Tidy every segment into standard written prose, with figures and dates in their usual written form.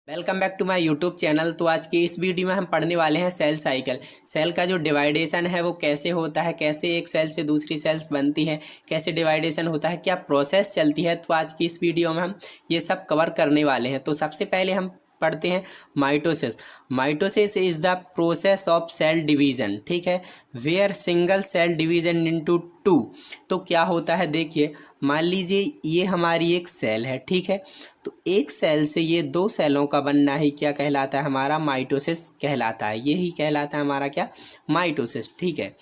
Welcome back to my YouTube channel. तो आज की इस वीडियो में हम पढ़ने वाले हैं सेल साइकिल। सेल का जो डिवाइडेशन है वो कैसे होता है, कैसे एक सेल से दूसरी सेल्स बनती हैं, कैसे डिवाइडेशन होता है, क्या प्रोसेस चलती है। तो आज की इस वीडियो में हम ये सब कवर करने वाले हैं। तो सबसे पहले हम पढ़ते हैं mitosis. Mitosis is the process of cell division, ठीक है, where single cell division into two. तो क्या होता है, देखिए मान लीजिए ये हमारी एक सेल है, ठीक है, तो एक सेल से ये दो सेलों का बनना ही क्या कहलाता है, हमारा माइटोसिस कहलाता है। यही कहलाता है हमारा क्या, माइटोसिस, ठीक है।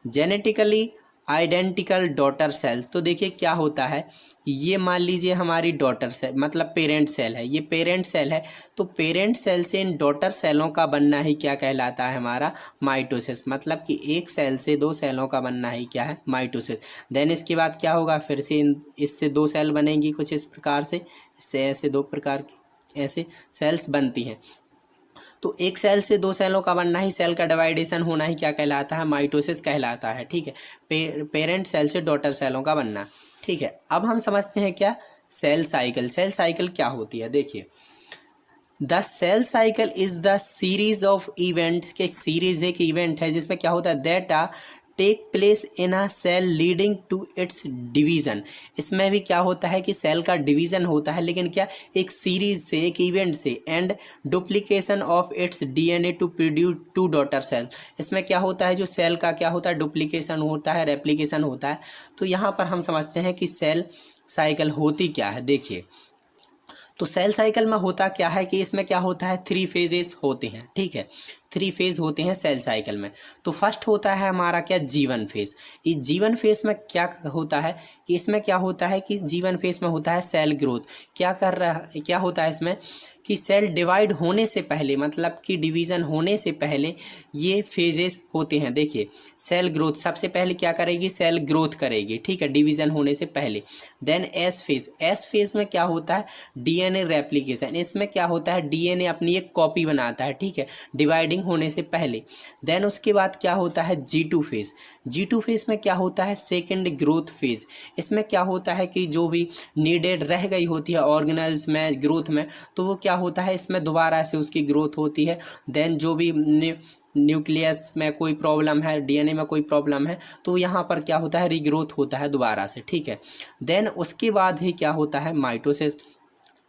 जेनेटिकली आइडेंटिकल डॉटर सेल्स, तो देखिए क्या होता है, ये मान लीजिए हमारी डॉटर सेल मतलब पेरेंट सेल है, ये पेरेंट सेल है, तो पेरेंट सेल से इन डॉटर सेलों का बनना ही क्या कहलाता है, हमारा माइटोसिस। मतलब कि एक सेल से दो सेलों का बनना ही क्या है, माइटोसिस। देन इसके बाद क्या होगा, फिर से इससे दो सेल बनेंगी कुछ इस प्रकार से, इससे ऐसे दो प्रकार की ऐसे सेल्स बनती हैं। तो एक सेल से दो सेलों का बनना ही, सेल का डिवाइडेशन होना ही क्या कहलाता है, माइटोसिस कहलाता है, ठीक है। पेरेंट सेल से डॉटर सेलों का बनना, ठीक है। अब हम समझते हैं क्या, सेल साइकिल। सेल साइकिल क्या होती है, देखिए the cell cycle is the series of events के, एक सीरीज एक इवेंट है जिसमें क्या होता है, that take place in a cell leading to its division. इसमें भी क्या होता है कि सेल का डिवीज़न होता है, लेकिन क्या एक सीरीज से, एक इवेंट से, and duplication of its DNA to produce two daughter cell. इसमें क्या होता है, जो सेल का क्या होता है, डुप्लीकेशन होता है, रेप्लिकेशन होता है। तो यहाँ पर हम समझते हैं कि सेल साइकिल होती क्या है। देखिए तो सेल साइकिल में होता क्या है कि इसमें क्या होता है, थ्री फेजेस होते हैं, ठीक है, थ्री फेज होते हैं सेल साइकिल में। तो फर्स्ट होता है हमारा क्या, जीवन फेज। इस जीवन फेज में क्या होता है कि इसमें क्या होता है कि जीवन फेज में होता है सेल ग्रोथ। क्या कर रहा है, क्या होता है इसमें कि सेल डिवाइड होने से पहले, मतलब कि डिवीज़न होने से पहले ये फेजेस होते हैं। देखिए सेल ग्रोथ सबसे पहले क्या करेगी, सेल ग्रोथ करेगी, ठीक है, डिवीज़न होने से पहले। Then S phase, S phase में क्या होता है, डीएनए रेप्लिकेशन। इसमें क्या होता है, डीएनए अपनी एक कॉपी बनाता है, ठीक है, डिवाइडिंग होने से पहले। देन उसके बाद क्या होता है, G2 फेज। G2 फेज में क्या होता है, सेकेंड ग्रोथ फेज। इसमें क्या होता है कि जो भी नीडेड रह गई होती है ऑर्गेनल्स में ग्रोथ में, तो वो क्या होता है, इसमें दोबारा से उसकी ग्रोथ होती है। देन जो भी न्यूक्लियस में कोई प्रॉब्लम है, डीएनए में कोई प्रॉब्लम है, तो यहाँ पर क्या होता है, रीग्रोथ होता है दोबारा से, ठीक है। देन उसके बाद ही क्या होता है, माइटोसिस।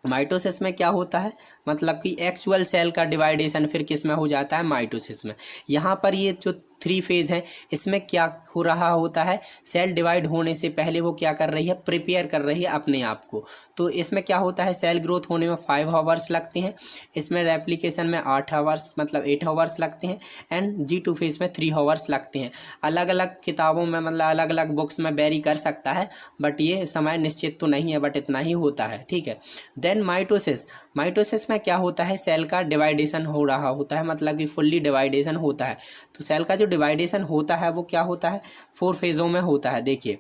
माइटोसिस में क्या होता है, मतलब कि एक्चुअल सेल का डिवाइडेशन फिर किस में हो जाता है, माइटोसिस में। यहाँ पर ये जो थ्री फेज है, इसमें क्या हो रहा होता है, सेल डिवाइड होने से पहले वो क्या कर रही है, प्रिपेयर कर रही है अपने आप को। तो इसमें क्या होता है, सेल ग्रोथ होने में 5 आवर्स लगते हैं, इसमें रेप्लिकेशन में 8 आवर्स मतलब 8 आवर्स लगते हैं, एंड G2 फेज में 3 आवर्स लगते हैं। अलग अलग किताबों में मतलब अलग अलग बुक्स में वेरी कर सकता है, बट ये समय निश्चित तो नहीं है, बट इतना ही होता है, ठीक है। Then mitosis. माइटोसिस में क्या होता है, सेल का डिवाइडेशन हो रहा होता है, मतलब कि फुल्ली डिवाइडेशन होता है। तो सेल का जो डिवाइडेशन होता है वो क्या होता है, 4 फेज़ों में होता है। देखिए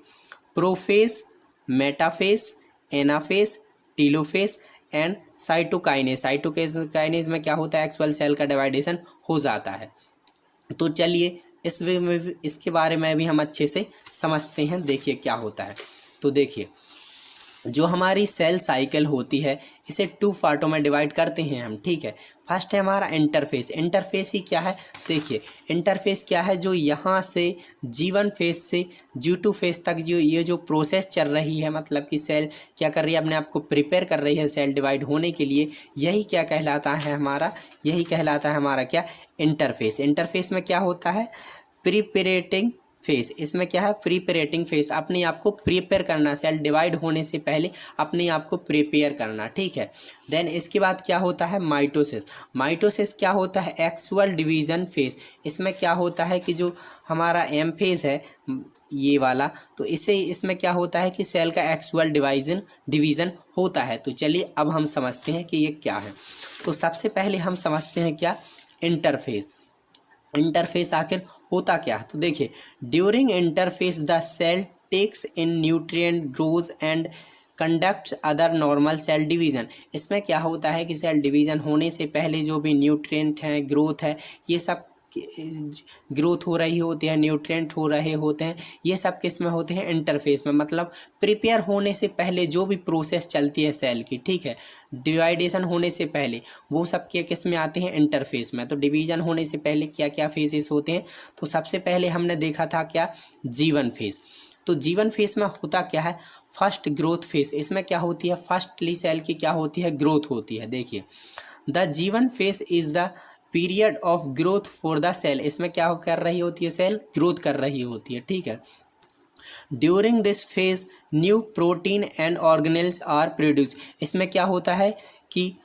prophase, metaphase, anaphase, telophase and cytokinesis. Cytokinesis में क्या होता है, एक्चुअल सेल का डिवाइडेशन हो जाता है। तो चलिए इस वे में भी, इसके बारे में भी हम अच्छे से समझते हैं। देखिए क्या होता है, तो देखिए जो हमारी सेल साइकिल होती है इसे 2 पार्टों में डिवाइड करते हैं हम, ठीक है। फर्स्ट है हमारा इंटरफेस। इंटरफेस ही क्या है, देखिए इंटरफेस क्या है, जो यहाँ से G1 फेज से G2 फेज तक जो ये जो प्रोसेस चल रही है, मतलब कि सेल क्या कर रही है, अपने आप को प्रिपेयर कर रही है सेल डिवाइड होने के लिए, यही क्या कहलाता है हमारा, यही कहलाता है हमारा क्या, इंटरफेस। इंटरफेस में क्या होता है, प्रिपरेटिंग फेस। इसमें क्या है, प्रिपरेटिंग फेस, अपने आप को प्रिपेयर करना, सेल डिवाइड होने से पहले अपने आप को प्रिपेयर करना, ठीक है। देन इसके बाद क्या होता है, माइटोसिस। माइटोसिस क्या होता है, एक्चुअल डिवीजन फेस। इसमें क्या होता है कि जो हमारा एम फेज है ये वाला, तो इसमें क्या होता है कि सेल का एक्चुअल डिवीज़न होता है। तो चलिए अब हम समझते हैं कि ये क्या है। तो सबसे पहले हम समझते हैं क्या, इंटरफेस। इंटरफेस आखिर होता क्या है, तो देखिए during interphase the cell takes in nutrient, grows and conducts other normal cell division. इसमें क्या होता है कि सेल डिवीज़न होने से पहले जो भी न्यूट्रिएंट हैं, ग्रोथ है, ये सब ग्रोथ हो रही होती है, न्यूट्रिएंट हो रहे होते हैं, ये सब किस में होते हैं, इंटरफेस में। मतलब प्रिपेयर होने से पहले जो भी प्रोसेस चलती है सेल की, ठीक है, डिवाइडेशन होने से पहले, वो सब के किस में आते हैं, इंटरफेस में। तो डिवीजन होने से पहले क्या क्या फेजेस होते हैं, तो सबसे पहले हमने देखा था क्या, जीवन फेज। तो जीवन फेज में होता क्या है, फर्स्ट ग्रोथ फेज। इसमें क्या होती है, फर्स्टली सेल की क्या होती है, ग्रोथ होती है। देखिए, the G one phase is the period of growth for the cell. इसमें क्या कर रही होती है, सेल ग्रोथ कर रही होती है, ठीक है। During this phase new protein and organelles are produce. इसमें क्या होता है कि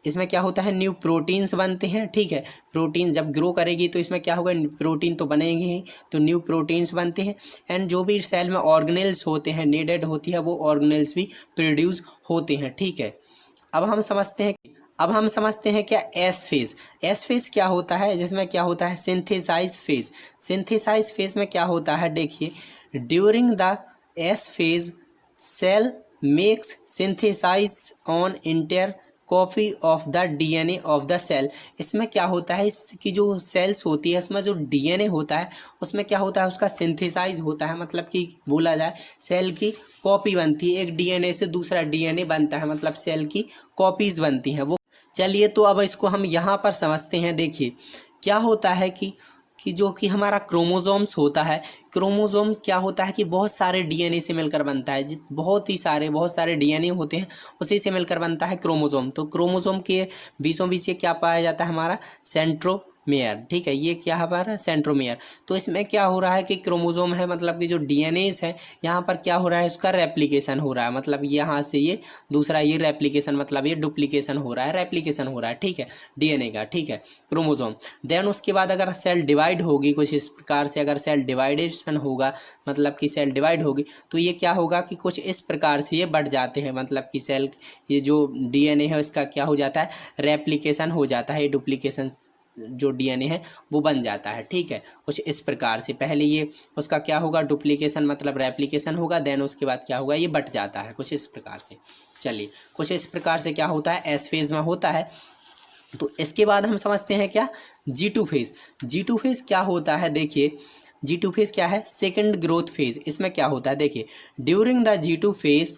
इसमें क्या होता है, न्यू प्रोटीन्स बनते हैं, ठीक है। प्रोटीन जब ग्रो करेगी तो इसमें क्या होगा, प्रोटीन तो बनेंगे ही, तो न्यू प्रोटीन्स बनते हैं। एंड जो भी सेल में ऑर्गेनेल्स होते हैं, नीडेड होती है, वो ऑर्गेनेल्स भी प्रोड्यूस होते हैं, ठीक है। अब हम समझते हैं क्या, एस फेज। एस फेज क्या होता है, जिसमें क्या होता है, सिंथेसाइज फेज। सिंथेसाइज फेज में क्या होता है, देखिए, during the S phase cell makes synthesize on inter copy of the DNA of the cell. इसमें क्या होता है, इसकी जो सेल्स होती है उसमें जो डीएनए होता है उसमें क्या होता है, उसका सिंथेसाइज होता है। मतलब कि बोला जाए सेल की कॉपी बनती है, एक डीएनए से दूसरा डीएनए बनता है, मतलब सेल की कॉपीज बनती हैं वो। चलिए, तो अब इसको हम यहाँ पर समझते हैं। देखिए, क्या होता है कि जो कि हमारा क्रोमोसोम्स होता है, क्रोमोसोम्स क्या होता है कि बहुत सारे डीएनए से मिलकर बनता है, बहुत सारे डीएनए होते हैं, उसी से मिलकर बनता है क्रोमोसोम। तो क्रोमोसोम के बीचों बीच ये क्या पाया जाता है, हमारा सेंट्रोमेयर, ठीक है, ये क्या है हमारा, सेंट्रोमेयर। तो इसमें क्या हो रहा है कि क्रोमोसोम है, मतलब कि जो डीएनएस है, यहाँ पर क्या हो रहा है, उसका रेप्लिकेशन हो रहा है। मतलब यहाँ से ये दूसरा, ये रेप्लिकेशन, मतलब ये डुप्लीकेशन हो रहा है, रेप्लिकेशन हो रहा है, ठीक है, डीएनए का, ठीक है, क्रोमोसोम। देन उसके बाद अगर सेल डिवाइड होगी कुछ इस प्रकार से, अगर सेल डिवाइडेशन होगा, मतलब कि सेल डिवाइड होगी, तो ये क्या होगा कि कुछ इस प्रकार से ये बढ़ जाते हैं। मतलब कि सेल, ये जो डीएनए है इसका क्या हो जाता है, रेप्लिकेशन हो जाता है, ये डुप्लीकेशन जो डीएनए है वो बन जाता है, ठीक है, कुछ इस प्रकार से। पहले ये उसका क्या होगा, डुप्लीकेशन मतलब रेप्लिकेशन होगा, देन उसके बाद क्या होगा, ये बट जाता है कुछ इस प्रकार से। चलिए, कुछ इस प्रकार से क्या होता है, एस फेज में होता है। तो इसके बाद हम समझते हैं क्या, G2 फेज। G2 फेज क्या होता है, देखिए, G2 फेज क्या है, सेकंड ग्रोथ फेज। इसमें क्या होता है, देखिए, during the G2 phase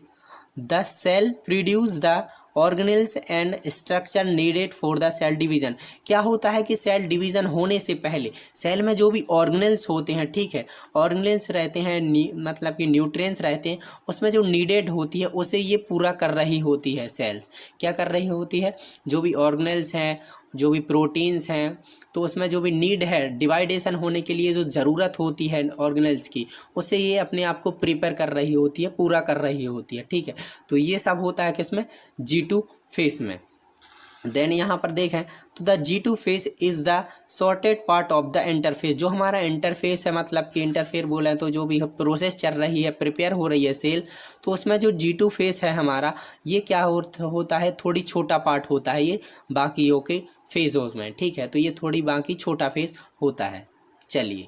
the cell produce the organelles and structure needed for the cell division. क्या होता है कि सेल डिवीजन होने से पहले सेल में जो भी ऑर्गेनेल्स होते हैं, ठीक है, ऑर्गेनेल्स रहते हैं, मतलब कि न्यूट्रिएंट्स रहते हैं, उसमें जो नीडेड होती है उसे ये पूरा कर रही होती है सेल्स। क्या कर रही होती है, जो भी ऑर्गेनेल्स हैं, जो भी प्रोटीन्स हैं, तो उसमें जो भी नीड है डिवाइडेशन होने के लिए, जो ज़रूरत होती है ऑर्गेनेल्स की, उसे ये अपने आप को प्रिपेयर कर रही होती है, पूरा कर रही होती है, ठीक है। तो ये सब होता है किसमें, G2 फेज में। देन यहाँ पर देखें तो the G2 phase is the sorted part of the interface. जो हमारा इंटरफेस है, मतलब कि इंटरफेयर बोले तो जो भी प्रोसेस चल रही है, प्रिपेयर हो रही है सेल, तो उसमें जो G2 फेज है हमारा, ये क्या होता है, थोड़ी छोटा पार्ट होता है ये बाकियों के फेजों में, ठीक है। तो ये थोड़ी बाकी छोटा फेज होता है। चलिए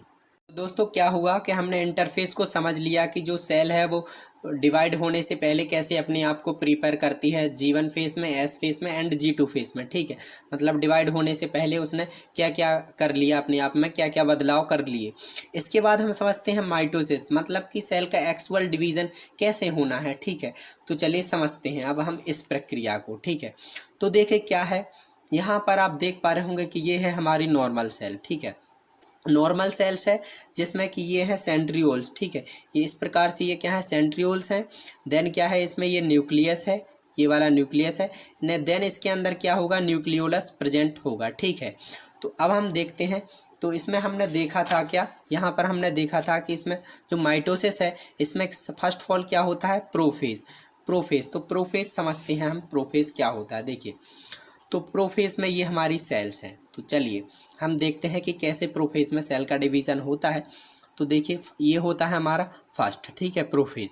दोस्तों, क्या हुआ कि हमने इंटरफेस को समझ लिया कि जो सेल है वो डिवाइड होने से पहले कैसे अपने आप को प्रिपेयर करती है, जीवन फेज में, एस फेज में एंड G2 फेज में, ठीक है। मतलब डिवाइड होने से पहले उसने क्या क्या कर लिया, अपने आप में क्या क्या बदलाव कर लिए। इसके बाद हम समझते हैं माइटोसिस, मतलब कि सेल का एक्चुअल डिवीज़न कैसे होना है, ठीक है। तो चलिए समझते हैं अब हम इस प्रक्रिया को, ठीक है। तो देखें क्या है, यहाँ पर आप देख पा रहे होंगे कि ये है हमारी नॉर्मल सेल, ठीक है, नॉर्मल सेल्स है, जिसमें कि ये है सेंट्रियोल्स, ठीक है। ये इस प्रकार से, ये क्या है, सेंट्रियोल्स हैं। देन क्या है, इसमें ये न्यूक्लियस है, ये वाला न्यूक्लियस है ने। देन इसके अंदर क्या होगा, न्यूक्लियोलस प्रेजेंट होगा, ठीक है। तो अब हम देखते हैं, तो इसमें हमने देखा था क्या, यहाँ पर हमने देखा था कि इसमें जो माइटोसिस है, इसमें फर्स्ट ऑफ ऑल क्या होता है, प्रोफेज। तो प्रोफेज समझते हैं हम, प्रोफेज क्या होता है। देखिए, तो प्रोफेज में ये हमारी सेल्स हैं। तो चलिए हम देखते हैं कि कैसे प्रोफेज में सेल का डिवीज़न होता है। तो देखिए, ये होता है हमारा फर्स्ट, ठीक है, प्रोफेज।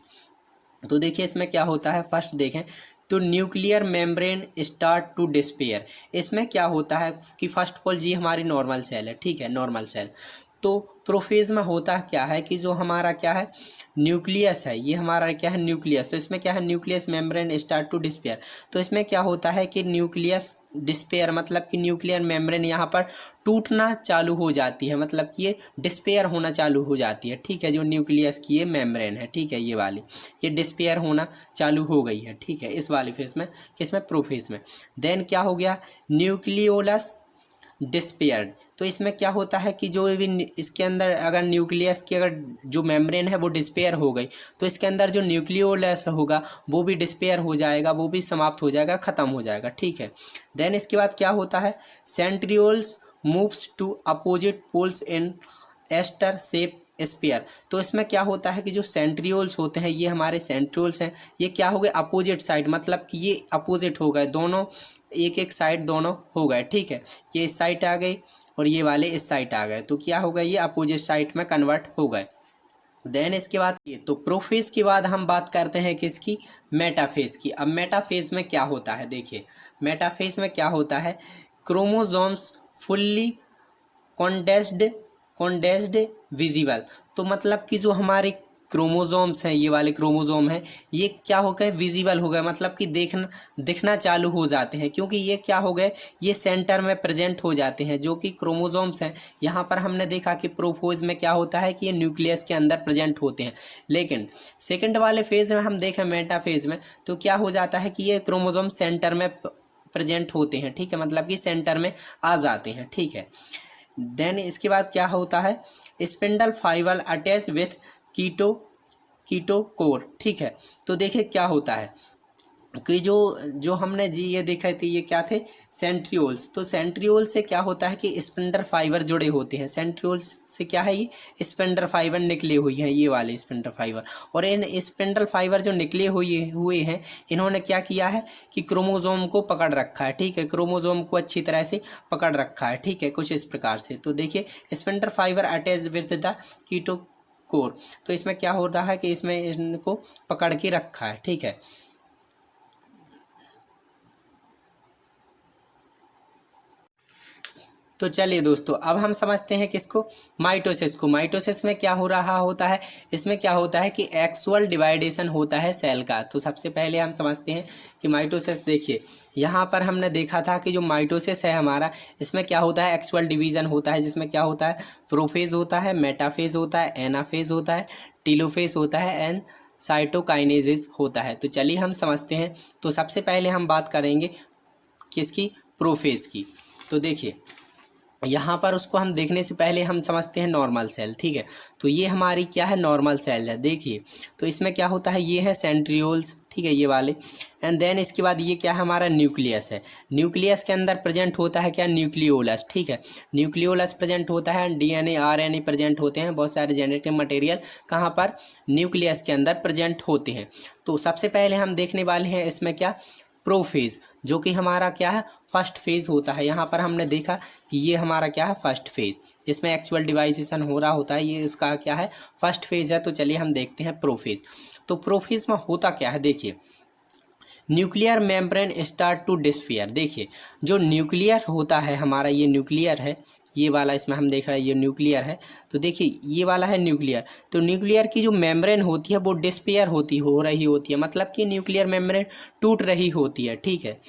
तो देखिए इसमें क्या होता है, फर्स्ट देखें तो nuclear membrane start to disappear. इसमें क्या होता है कि फर्स्ट ऑफ ऑल जी हमारी नॉर्मल सेल है, ठीक है, नॉर्मल सेल। तो प्रोफेज में होता क्या है कि जो हमारा क्या है न्यूक्लियस है, ये हमारा क्या है न्यूक्लियस, तो इसमें क्या है nucleus membrane start to disappear. तो इसमें क्या होता है कि न्यूक्लियस डिस्पेयर मतलब कि न्यूक्लियर मेम्ब्रेन यहाँ पर टूटना चालू हो जाती है, मतलब कि ये डिस्पेयर होना चालू हो जाती है, ठीक है। जो न्यूक्लियस की ये मेम्ब्रेन है, ठीक है, ये वाली ये डिस्पेयर होना चालू हो गई है, ठीक है, इस वाली फेज में, किसमें प्रोफेज में। देन क्या हो गया न्यूक्लियोलस डिस्पेयर्ड। तो इसमें क्या होता है कि जो भी इसके अंदर अगर न्यूक्लियस की अगर जो मेम्ब्रेन है वो डिस्पेयर हो गई तो इसके अंदर जो न्यूक्लियोलस होगा वो भी डिस्पेयर हो जाएगा, वो भी समाप्त हो जाएगा, ख़त्म हो जाएगा, ठीक है। देन इसके बाद क्या होता है centrioles moves to opposite poles in aster shape sphere. तो इसमें क्या होता है कि जो सेंट्रियोल्स होते हैं ये हमारे सेंट्रियोल्स हैं, ये क्या हो गए अपोजिट साइड, मतलब कि ये अपोजिट हो गए, दोनों एक एक साइड दोनों हो गए, ठीक है। ये इस साइड आ गई और ये वाले इस साइड आ गए, तो क्या हो गया ये अपोजिट साइड में कन्वर्ट हो गए। देन इसके बाद ये तो प्रोफेज के बाद हम बात करते हैं किसकी मेटाफेज की। अब मेटाफेज में क्या होता है देखिए, मेटाफेज में क्या होता है क्रोमोसोम्स फुल्ली कॉन्डेंस्ड विजिबल। तो मतलब कि जो हमारे क्रोमोसोम्स हैं, ये वाले क्रोमोसोम हैं, ये क्या हो गए विजिबल हो गए, मतलब कि दिखना चालू हो जाते हैं, क्योंकि ये क्या हो गए ये सेंटर में प्रेजेंट हो जाते हैं जो कि क्रोमोसोम्स हैं। यहाँ पर हमने देखा कि प्रोफेज में क्या होता है कि ये न्यूक्लियस के अंदर प्रेजेंट होते हैं, लेकिन सेकेंड वाले फेज में हम देखें मेटाफेज में तो क्या हो जाता है कि ये क्रोमोसोम सेंटर में प्रेजेंट होते हैं, ठीक है, मतलब कि सेंटर में आ जाते हैं, ठीक है। देन इसके बाद क्या होता है स्पिंडल फाइबर अटैच विथ कीटोकोर, ठीक है। तो देखिए क्या होता है कि जो हमने जी ये देखे थे ये क्या थे सेंट्रियोल्स। तो सेंट्रियोल से क्या होता है कि स्पिंडल फाइबर जुड़े होते हैं, सेंट्रियोल्स से क्या है ये स्पिंडल फाइबर निकले हुई हैं, ये वाले स्पिंडल फाइबर, और इन स्पिंडल फाइबर जो निकले हुए हैं इन्होंने क्या किया है कि क्रोमोसोम को पकड़ रखा है, ठीक है, क्रोमोसोम को अच्छी तरह से पकड़ रखा है, ठीक है, कुछ इस प्रकार से। तो देखिए spindle fibre attach with the kinetochore, तो इसमें क्या होता है कि इसमें इनको पकड़ के रखा है, ठीक है। तो चलिए दोस्तों अब हम समझते हैं किसको माइटोसिस को। माइटोसिस में क्या हो रहा होता है, इसमें क्या होता है कि एक्चुअल डिवाइडेशन होता है सेल का। तो सबसे पहले हम समझते हैं कि माइटोसिस, देखिए यहाँ पर हमने देखा था कि जो माइटोसिस है हमारा इसमें क्या होता है एक्चुअल डिवीज़न होता है, जिसमें क्या होता है प्रोफेज होता है, मेटाफेज होता है, एनाफेज होता है, टीलोफेज होता है एंड साइटोकाइनेसिस होता है। तो चलिए हम समझते हैं। तो सबसे पहले हम बात करेंगे किसकी प्रोफेज की। तो देखिए यहाँ पर उसको हम देखने से पहले हम समझते हैं नॉर्मल सेल, ठीक है। तो ये हमारी क्या है नॉर्मल सेल है, देखिए तो इसमें क्या होता है ये है सेंट्रियोल्स, ठीक है, ये वाले, एंड देन इसके बाद ये क्या है हमारा न्यूक्लियस है। न्यूक्लियस के अंदर प्रेजेंट होता है क्या न्यूक्लियोलस, ठीक है, न्यूक्लियोलस प्रेजेंट होता है, डीएनए आरएनए प्रेजेंट होते हैं, बहुत सारे जेनेटिक मटेरियल कहाँ पर न्यूक्लियस के अंदर प्रेजेंट होते हैं। तो सबसे पहले हम देखने वाले हैं इसमें क्या प्रोफेज, जो कि हमारा क्या है फर्स्ट फेज होता है। यहाँ पर हमने देखा कि ये हमारा क्या है फर्स्ट फेज, जिसमें एक्चुअल डिवाइसेशन हो रहा होता है, ये इसका क्या है फर्स्ट फेज है। तो चलिए हम देखते हैं प्रोफेज। तो प्रोफेज में होता क्या है देखिए न्यूक्लियर मेम्ब्रेन स्टार्ट टू डिस्फियर। देखिए जो न्यूक्लियर होता है हमारा, ये न्यूक्लियर है, ये वाला इसमें हम देख रहे हैं ये न्यूक्लियर है। तो देखिए ये वाला है न्यूक्लियर, तो न्यूक्लियर की जो मेम्ब्रेन होती है वो डिस्पेयर हो रही होती है, मतलब कि न्यूक्लियर मेम्ब्रेन टूट रही होती है, ठीक है।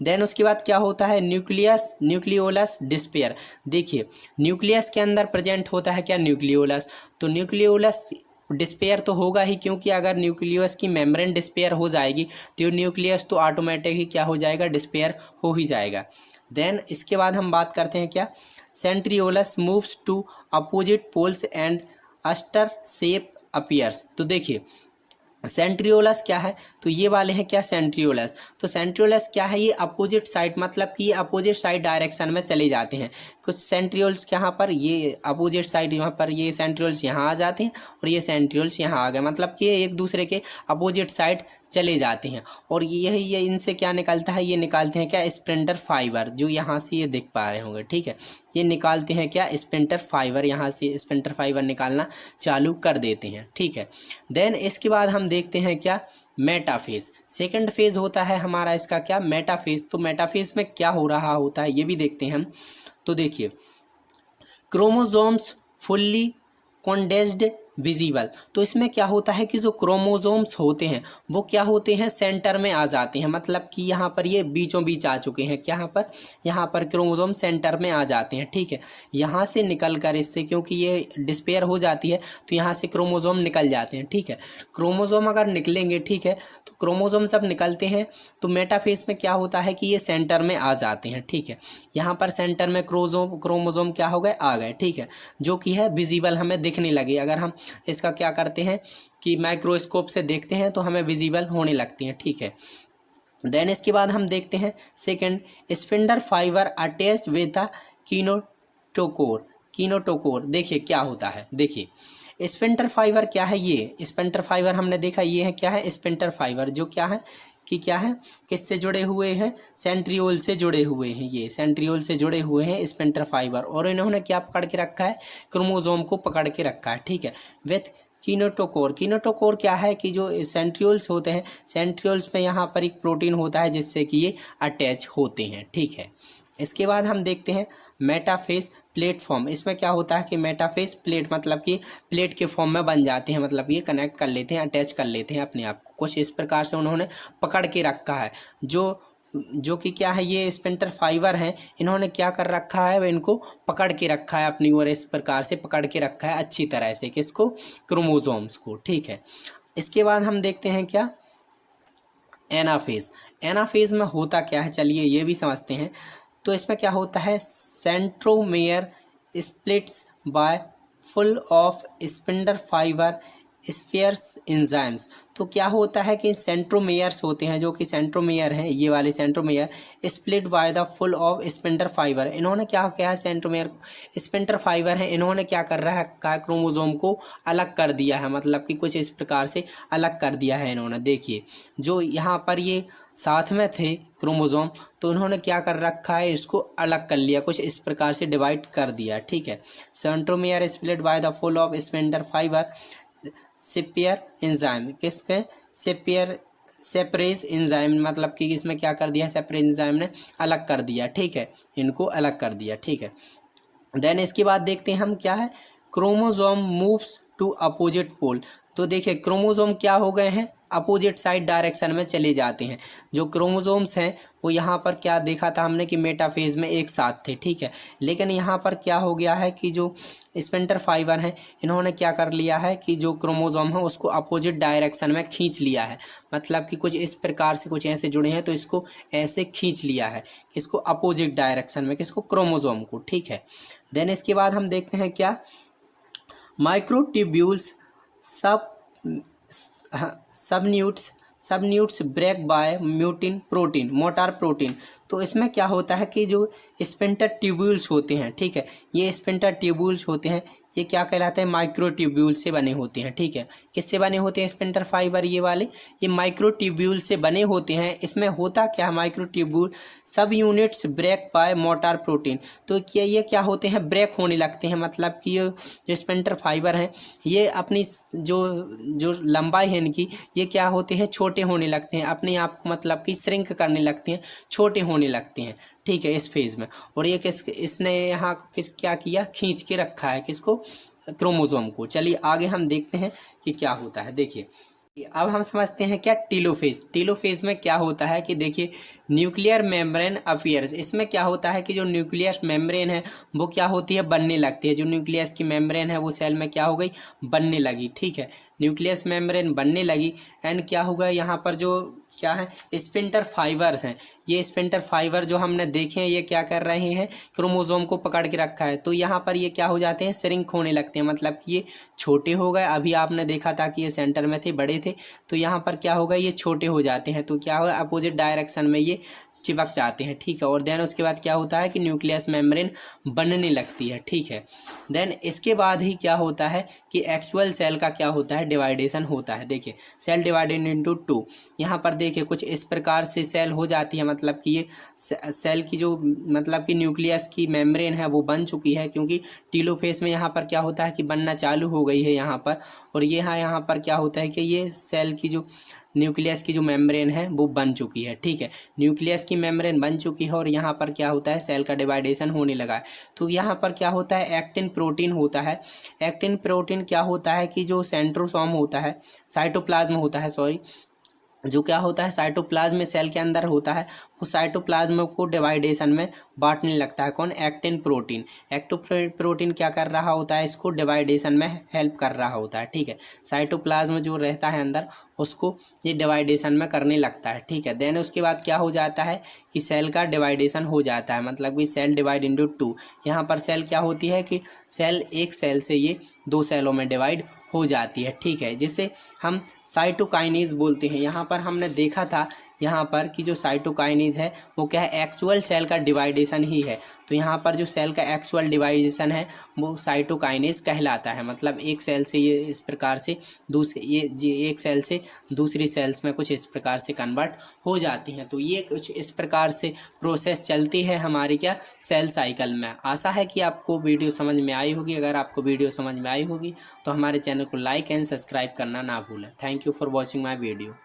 देन उसके बाद क्या होता है न्यूक्लियोलस डिस्पेयर। देखिए न्यूक्लियस के अंदर प्रेजेंट होता है क्या न्यूक्लियोलस, तो न्यूक्लियोलस डिस्पेयर तो होगा ही, क्योंकि अगर न्यूक्लियस की मेम्ब्रेन डिस्पेयर हो जाएगी तो न्यूक्लियस तो ऑटोमेटिक ही क्या हो जाएगा डिस्पेयर हो ही जाएगा। देन इसके बाद हम बात करते हैं क्या centrioles moves to opposite poles and aster shape appears. तो देखिए सेंट्रियोलस क्या है, तो ये वाले हैं क्या सेंट्रियोलस। तो सेंट्रियोलस क्या है ये अपोजिट साइड, मतलब कि ये अपोजिट साइड डायरेक्शन में चले जाते हैं। कुछ सेंट्रियोल्स यहाँ पर ये अपोजिट साइड, यहाँ पर ये सेंट्रियोल्स यहाँ आ जाते हैं और ये सेंट्रियोल्स यहाँ आ गए, मतलब कि ये एक दूसरे के अपोजिट साइड चले जाते हैं। और ये इनसे क्या निकलता है, ये निकालते हैं क्या स्पिंडल फाइबर, जो यहाँ से ये देख पा रहे होंगे, ठीक है, ये निकालते हैं क्या स्पिंडल फाइबर, यहाँ से स्पिंडल फाइबर निकालना चालू कर देते हैं, ठीक है। देन इसके बाद हम देखते हैं क्या मेटाफेज। सेकंड फेज होता है हमारा इसका क्या मेटाफेज। तो मेटाफेज में क्या हो रहा होता है ये भी देखते हैं हम। तो देखिए क्रोमोसोम्स फुल्ली कॉन्डेंस्ड विजिबल। तो इसमें क्या होता है कि जो क्रोमोसोम्स होते हैं वो क्या होते हैं, सेंटर में आ जाते हैं, मतलब कि यहाँ पर ये बीचों बीच आ चुके हैं। यहाँ पर क्रोमोसोम सेंटर में आ जाते हैं, ठीक है। यहाँ से निकल कर इससे, क्योंकि ये डिस्पेयर हो जाती है तो यहाँ से क्रोमोसोम निकल जाते हैं, ठीक है। क्रोमोसोम अगर निकलेंगे, ठीक है, तो क्रोमोसोम जब निकलते हैं तो मेटाफेज में क्या होता है कि ये सेंटर में आ जाते हैं, ठीक है। यहाँ पर सेंटर में क्रोमोसोम क्या हो गए, आ गए, ठीक है, जो कि है विजिबल, हमें दिखने लगे। अगर हम इसका क्या करते हैं कि माइक्रोस्कोप से देखते हैं तो हमें विजिबल होने लगती हैं, ठीक है। देन इसके बाद हम देखते हैं second, spindle fibre attach with the kinetochore. देखिए क्या होता है, देखिए स्पिंडल फाइबर क्या है, ये स्पिंडल फाइबर हमने देखा, ये है क्या है, स्पिंडल फाइबर, जो क्या है कि क्या है, किससे जुड़े हुए हैं, सेंट्रियोल से जुड़े हुए हैं। ये सेंट्रियोल से जुड़े हुए हैं स्पिंडल फाइबर, और इन्होंने क्या पकड़ के रखा है, क्रोमोसोम को पकड़ के रखा है, ठीक है, विथ कीनोटोकोर क्या है कि जो सेंट्रियोल्स होते हैं, सेंट्रियोल्स में यहाँ पर एक प्रोटीन होता है जिससे कि ये अटैच होते हैं, ठीक है। इसके बाद हम देखते हैं मेटाफेज प्लेटफॉर्म। इसमें क्या होता है कि मेटाफेज प्लेट, मतलब कि प्लेट के फॉर्म में बन जाते हैं, मतलब ये कनेक्ट कर लेते हैं, अटैच कर लेते हैं अपने आप को। कुछ इस प्रकार से उन्होंने पकड़ के रखा है, जो कि क्या है, ये स्पिंडल फाइबर हैं, इन्होंने क्या कर रखा है, इनको पकड़ के रखा है अपनी ओर, इस प्रकार से पकड़ के रखा है अच्छी तरह से, किसको, क्रोमोसोम्स को, ठीक है। इसके बाद हम देखते हैं क्या, एनाफेज। एनाफेज में होता क्या है, चलिए ये भी समझते हैं। तो इसमें क्या होता है, centromere splits by full of spindle fibre spheres enzymes. तो क्या होता है कि सेंट्रोमेयर्स होते हैं, जो कि सेंट्रोमेयर हैं, ये वाले centromere split by the pull of spindle fibre. इन्होंने क्या किया है, सेंट्रोमेयर को, स्पिंडल फाइबर है, इन्होंने क्या कर रहा है, क्रोमोसोम को अलग कर दिया है, मतलब कि कुछ इस प्रकार से अलग कर दिया है इन्होंने। देखिए जो यहाँ पर ये साथ में थे क्रोमोसोम, तो उन्होंने क्या कर रखा है, इसको अलग कर लिया, कुछ इस प्रकार से डिवाइड कर दिया, ठीक है। Centromere split by the pull of spindle fibre separase enzyme, किसके, सेपरेज एंजाइम, मतलब कि इसमें क्या कर दिया, सेपरेज एंजाइम ने अलग कर दिया, ठीक है, इनको अलग कर दिया, ठीक है। देन इसके बाद देखते हैं हम क्या है, chromosome moves to opposite pole. तो देखिए क्रोमोसोम क्या हो गए हैं, अपोजिट साइड डायरेक्शन में चले जाते हैं। जो क्रोमोसोम्स हैं वो यहाँ पर क्या देखा था हमने कि मेटाफेज में एक साथ थे, ठीक है, लेकिन यहाँ पर क्या हो गया है कि जो स्पिंडल फाइबर हैं, इन्होंने क्या कर लिया है कि जो क्रोमोसोम है उसको अपोजिट डायरेक्शन में खींच लिया है, मतलब कि कुछ इस प्रकार से कुछ ऐसे जुड़े हैं तो इसको ऐसे खींच लिया है, इसको अपोजिट डायरेक्शन में, किसको, क्रोमोसोम को, ठीक है। देन इसके बाद हम देखते हैं क्या, माइक्रोट्यूब्यूल्स सबन्यूट्स ब्रेक बाय म्यूटिन प्रोटीन, मोटार प्रोटीन। तो इसमें क्या होता है कि जो स्पिंडल ट्यूब्यूल्स होते हैं, ठीक है, ये स्पिंडल ट्यूब्यूल्स होते हैं, ये क्या कहलाते हैं, माइक्रो ट्यूब्यूल से बने होते हैं, ठीक है। किससे बने होते हैं स्पिंडल फाइबर, ये वाले, ये माइक्रो ट्यूब्यूल से बने होते हैं। इसमें होता क्या है, microtubule subunits break by motor protein. तो क्या ये क्या होते हैं, ब्रेक होने लगते हैं, मतलब कि ये जो स्पिंडल फाइबर हैं, ये अपनी जो लंबाई है इनकी, ये क्या होते हैं, छोटे होने लगते हैं अपने आप को, मतलब कि श्रिंक करने लगते हैं, छोटे होने लगते हैं, ठीक है, इस फेज में। और ये इसने यहाँ क्या किया, खींच के रखा है, किसको, क्रोमोसोम को। चलिए आगे हम देखते हैं कि क्या होता है। देखिए अब हम समझते हैं क्या, टीलोफेज में क्या होता है कि देखिए न्यूक्लियर मेम्ब्रेन अपीयर्स। इसमें क्या होता है कि जो न्यूक्लियस मेम्ब्रेन है वो क्या होती है, बनने लगती है। जो न्यूक्लियस की मेम्ब्रेन है वो सेल में क्या हो गई, बनने लगी, ठीक है, न्यूक्लियस मेम्ब्रेन बनने लगी। एंड क्या होगा, यहाँ पर जो क्या है, स्पिंडल फाइबर्स हैं, ये स्पिंडल फाइबर जो हमने देखे हैं, ये क्या कर रहे हैं, क्रोमोसोम को पकड़ के रखा है। तो यहाँ पर ये क्या हो जाते हैं, श्रिंक होने लगते हैं, मतलब कि ये छोटे हो गए। अभी आपने देखा था कि ये सेंटर में थे, बड़े थे, तो यहाँ पर क्या होगा, ये छोटे हो जाते हैं। तो क्या होगा, अपोजिट डायरेक्शन में ये चिपक जाते हैं, ठीक है। और देन उसके बाद क्या होता है कि न्यूक्लियस मेम्ब्रेन बनने लगती है, ठीक है। देन इसके बाद ही क्या होता है कि एक्चुअल सेल का क्या होता है, डिवाइडेशन होता है। देखिए सेल डिवाइडेड इनटू 2, यहाँ पर देखिए कुछ इस प्रकार से सेल हो जाती है, मतलब कि ये सेल की जो, मतलब कि न्यूक्लियस की मेम्ब्रेन है वो बन चुकी है, क्योंकि टीलोफेज में यहाँ पर क्या होता है कि बनना चालू हो गई है यहाँ पर। और ये यहाँ पर क्या होता है कि ये सेल की जो न्यूक्लियस की जो मेम्ब्रेन है वो बन चुकी है, ठीक है। न्यूक्लियस की मेम्ब्रेन बन चुकी है और यहाँ पर क्या होता है, सेल का डिवाइडेशन होने लगा है। तो यहाँ पर क्या होता है, एक्टिन प्रोटीन होता है। एक्टिन प्रोटीन क्या होता है कि जो सेंट्रोसोम होता है, साइटोप्लाज्म होता है, सॉरी, जो क्या होता है साइटोप्लाज्म में सेल के अंदर होता है, वो साइटोप्लाज्म को डिवाइडेशन में बांटने लगता है। कौन, एक्टिन प्रोटीन। एक्टिन प्रोटीन क्या कर रहा होता है, इसको डिवाइडेशन में हेल्प कर रहा होता है, ठीक है। साइटोप्लाज्म जो रहता है अंदर, उसको ये डिवाइडेशन में करने लगता है, ठीक है। देन उसके बाद क्या हो जाता है कि सेल का डिवाइडेशन हो जाता है, मतलब कि सेल डिवाइड इंटू 2। यहाँ पर सेल क्या होती है कि सेल, एक सेल से ये 2 सेलों में डिवाइड हो जाती है, ठीक है, जिसे हम साइटोकाइनेज बोलते हैं। यहाँ पर हमने देखा था यहाँ पर कि जो साइटोकाइनेज है वो क्या है, एक्चुअल सेल का डिवाइडेशन ही है। तो यहाँ पर जो सेल का एक्चुअल डिवाइडेशन है वो साइटोकाइनेज कहलाता है। मतलब एक सेल से ये इस प्रकार से एक सेल से दूसरी सेल्स में कुछ इस प्रकार से कन्वर्ट हो जाती हैं। तो ये कुछ इस प्रकार से प्रोसेस चलती है हमारी क्या, सेल साइकिल में। आशा है कि आपको वीडियो समझ में आई होगी। अगर आपको वीडियो समझ में आई होगी तो हमारे चैनल को लाइक एंड सब्सक्राइब करना ना भूलें। Thank you for watching my video.